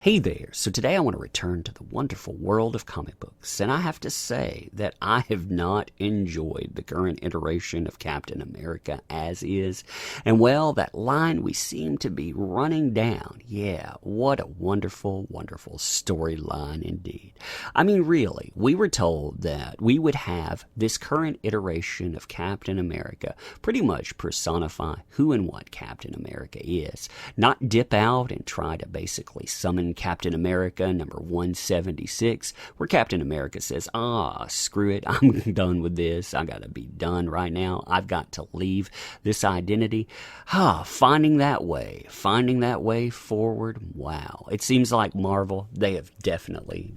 Hey there, so today I want to return to the wonderful world of comic books, and I have to say that I have not enjoyed the current iteration of Captain America as is, and well, that line we seem to be running down, yeah, what a wonderful, wonderful storyline indeed. I mean, really, we were told that we would have this current iteration of Captain America pretty much personify who and what Captain America is, not dip out and try to basically summon Captain America number 176, where Captain America says, screw it, I'm done with this, I gotta be done right now, I've got to leave this identity. Finding that way forward, wow. It seems like Marvel, they have definitely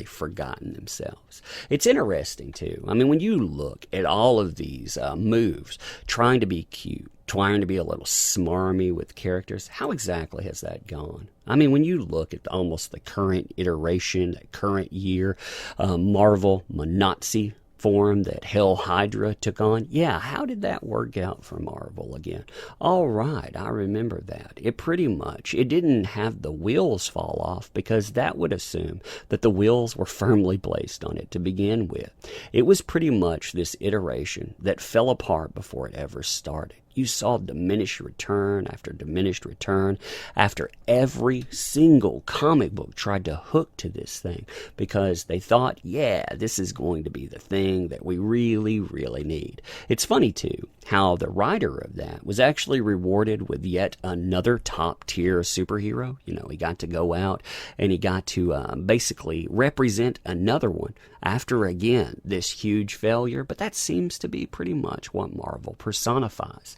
forgotten themselves. It's interesting too. I mean, when you look at all of these moves, trying to be cute, trying to be a little smarmy with characters, how exactly has that gone? I mean, when you look at almost the current iteration, that current year, Marvel Monazi form that Hell Hydra took on, how did that work out for Marvel again? All right, I remember that. It didn't have the wheels fall off, because that would assume that the wheels were firmly placed on it to begin with. It was pretty much this iteration that fell apart before it ever started. You saw diminished return after diminished return after every single comic book tried to hook to this thing, because they thought, this is going to be the thing that we really, really need. It's funny, too, how the writer of that was actually rewarded with yet another top-tier superhero. You know, he got to go out and he got to basically represent another one after, again, this huge failure. But that seems to be pretty much what Marvel personifies.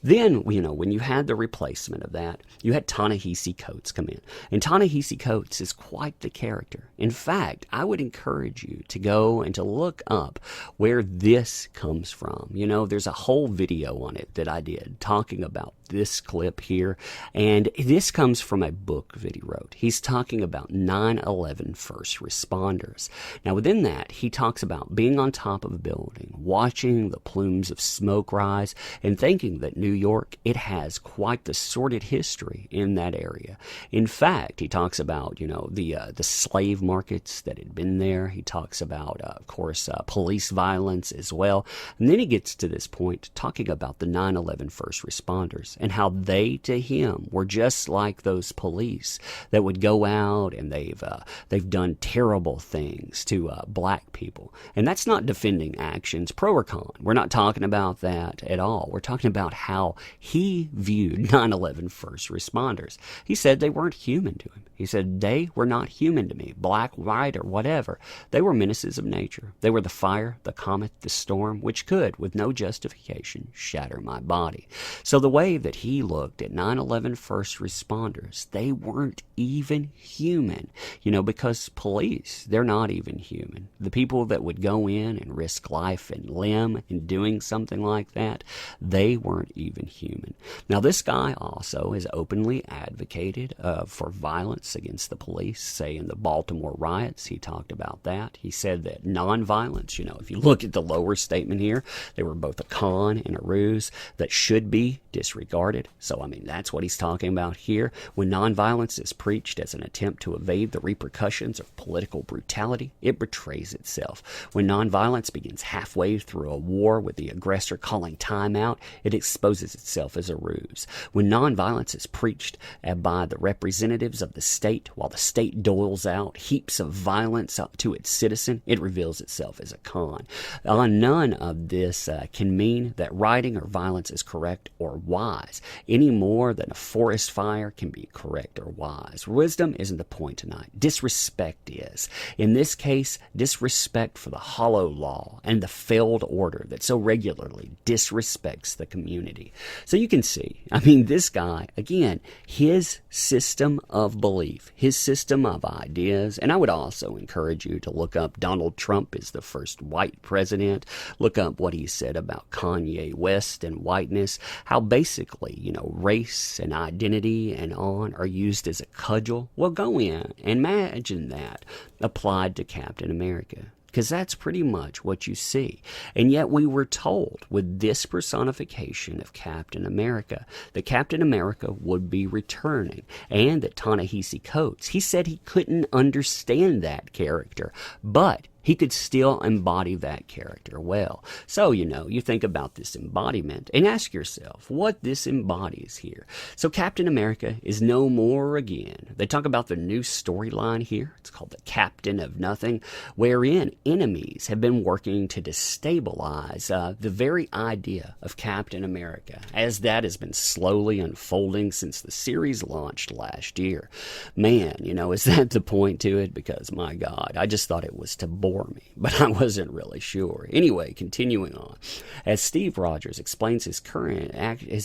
Then, when you had the replacement of that, you had Ta-Nahisi Coates come in. And Ta-Nahisi Coates is quite the character. In fact, I would encourage you to go and to look up where this comes from. There's a whole video on it that I did talking about this clip here, and this comes from a book that he wrote. He's talking about 9/11 first responders. Now, within that, he talks about being on top of a building, watching the plumes of smoke rise, and thinking that New York, it has quite the sordid history in that area. In fact, he talks about, the slave markets that had been there. He talks about, of course, police violence as well. And then he gets to this point talking about the 9/11 first responders and how they, to him, were just like those police that would go out and they've done terrible things to black people. And that's not defending actions, pro or con. We're not talking about that at all. We're talking about how he viewed 9/11 first responders. He said they weren't human to him. He said they were not human to me, black, white, or whatever. They were menaces of nature. They were the fire, the comet, the storm, which could, with no justification, shatter my body. So the way that he looked at 9/11 first responders, they weren't even human, because police, they're not even human. The people that would go in and risk life and limb in doing something like that, they weren't even human. Now, this guy also has openly advocated for violence against the police, say in the Baltimore riots. He talked about that. He said that nonviolence, if you look at the lower statement here, they were both a con and a ruse that should be disregarded. So, that's what he's talking about here. When nonviolence is preached as an attempt to evade the repercussions of political brutality, it betrays itself. When nonviolence begins halfway through a war with the aggressor calling time out, it exposes itself as a ruse. When nonviolence is preached by the representatives of the state, while the state doles out heaps of violence to its citizen, it reveals itself as a con. None of this can mean that rioting or violence is correct or wise, any more than a forest fire can be correct or wise. Wisdom isn't the point tonight. Disrespect is. In this case, disrespect for the hollow law and the failed order that so regularly disrespects the community. So you can see, this guy, again, his system of belief, his system of ideas, and I would also encourage you to look up Donald Trump is the first white president, look up what he said about Kanye West and whiteness, how basically, race and identity and on are used as a cudgel. Well, go in and imagine that applied to Captain America. because that's pretty much what you see. And yet we were told with this personification of Captain America that Captain America would be returning, and that Ta-Nahisi Coates, he said he couldn't understand that character, but he could still embody that character well. So, you think about this embodiment and ask yourself what this embodies here. So Captain America is no more again. They talk about the new storyline here. It's called The Captain of Nothing, wherein enemies have been working to destabilize the very idea of Captain America, as that has been slowly unfolding since the series launched last year. Man, is that the point to it? Because, my God, I just thought it was to bore me, but I wasn't really sure. Anyway, continuing on, as Steve Rogers explains his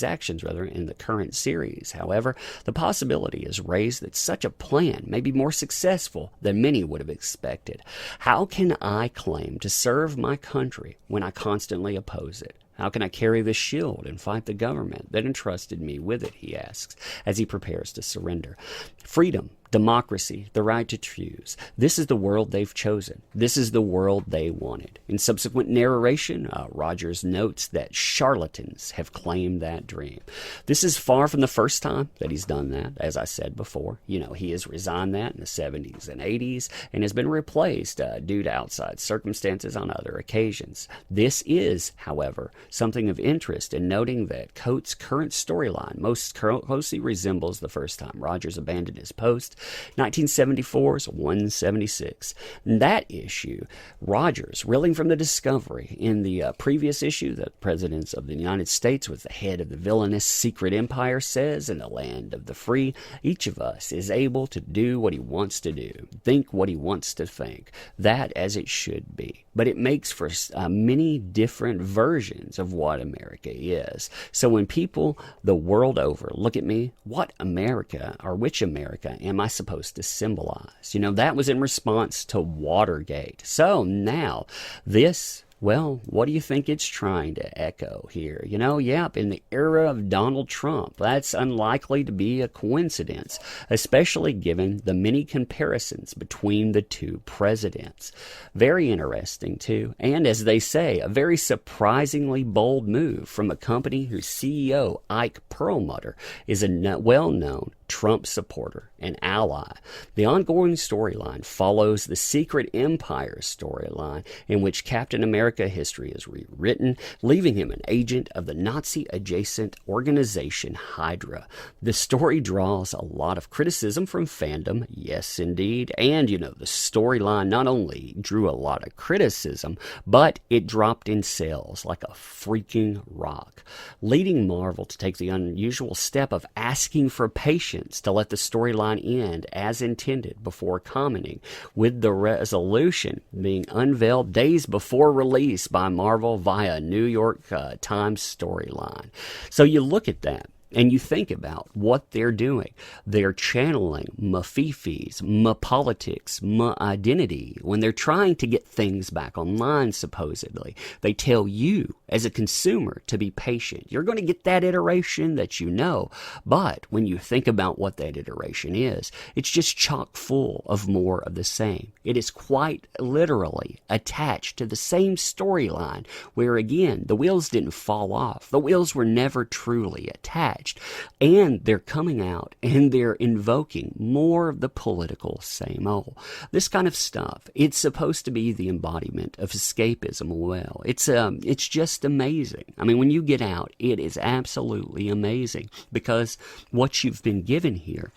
actions in the current series, however, the possibility is raised that such a plan may be more successful than many would have expected. How can I claim to serve my country when I constantly oppose it? How can I carry the shield and fight the government that entrusted me with it, he asks, as he prepares to surrender. Freedom, democracy, the right to choose. This is the world they've chosen. This is the world they wanted. In subsequent narration, Rogers notes that charlatans have claimed that dream. This is far from the first time that he's done that, as I said before. He has resigned that in the 70s and 80s and has been replaced due to outside circumstances on other occasions. This is, however, something of interest in noting that Coates' current storyline most closely resembles the first time Rogers abandoned his post, 1974's 176. In that issue, Rogers, reeling from the discovery in the previous issue that Presidents of the United States was the head of the villainous secret empire, says, in the land of the free, each of us is able to do what he wants to do, think what he wants to think, that as it should be. But it makes for many different versions of what America is. So when people the world over look at me, what America, or which America, am I supposed to symbolize? That was in response to Watergate. So now this, well, what do you think it's trying to echo here? In the era of Donald Trump, that's unlikely to be a coincidence, especially given the many comparisons between the two presidents. Very interesting, too, and as they say, a very surprisingly bold move from a company whose CEO, Ike Perlmutter, is a well-known Trump supporter and ally. The ongoing storyline follows the Secret Empire storyline, in which Captain America history is rewritten, leaving him an agent of the Nazi-adjacent organization Hydra. The story draws a lot of criticism from fandom, yes indeed, and the storyline not only drew a lot of criticism, but it dropped in sales like a freaking rock, leading Marvel to take the unusual step of asking for patience to let the storyline end as intended before commenting, with the resolution being unveiled days before release by Marvel via New York Times storyline. So you look at that and you think about what they're doing. They're channeling ma-fifis, ma-politics, ma-identity when they're trying to get things back online, supposedly. They tell you, as a consumer, to be patient. You're going to get that iteration that you know, but when you think about what that iteration is, it's just chock full of more of the same. It is quite literally attached to the same storyline where, again, the wheels didn't fall off. The wheels were never truly attached. And they're coming out and they're invoking more of the political same old. This kind of stuff, it's supposed to be the embodiment of escapism. Well, it's just amazing. I mean, when you get out, it is absolutely amazing, because what you've been given here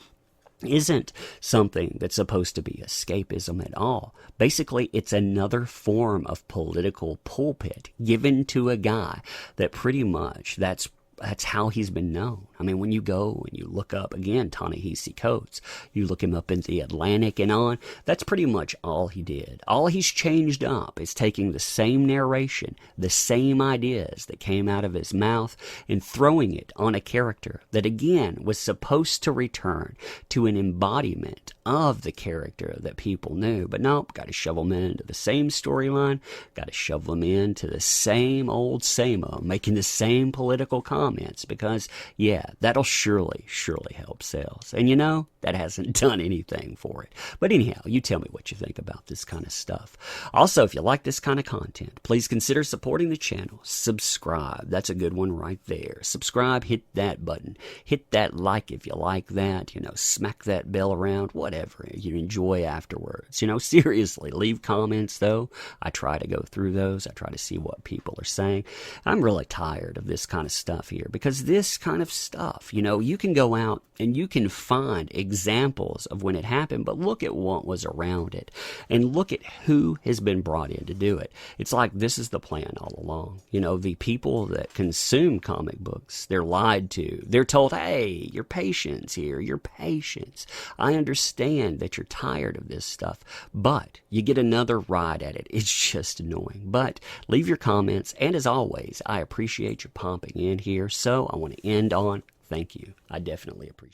isn't something that's supposed to be escapism at all. Basically, it's another form of political pulpit given to a guy that pretty much that's how he's been known. I mean, when you go and you look up, again, Ta-Nahisi Coates, you look him up in the Atlantic and on, that's pretty much all he did. All he's changed up is taking the same narration, the same ideas that came out of his mouth, and throwing it on a character that, again, was supposed to return to an embodiment of the character that people knew. But nope, got to shove them into the same storyline, got to shove them into the same old, making the same political comments, because, yeah, that. That'll surely help sales. And you know, that hasn't done anything for it. But anyhow, you tell me what you think about this kind of stuff. Also, if you like this kind of content, please consider supporting the channel. Subscribe. That's a good one right there. Subscribe, hit that button. Hit that like if you like that. You know, smack that bell around, whatever you enjoy afterwards. You know, seriously, leave comments though. I try to go through those. I try to see what people are saying. I'm really tired of this kind of stuff here, because this kind of stuff, you know, you can go out and you can find examples of when it happened, but look at what was around it and look at who has been brought in to do it. It's like this is the plan all along. You know, the people that consume comic books, they're lied to. They're told, hey, your patience here, your patience. I understand that you're tired of this stuff, but you get another ride at it. It's just annoying. But leave your comments, and as always, I appreciate you popping in here. So I want to end on thank you. I definitely appreciate it.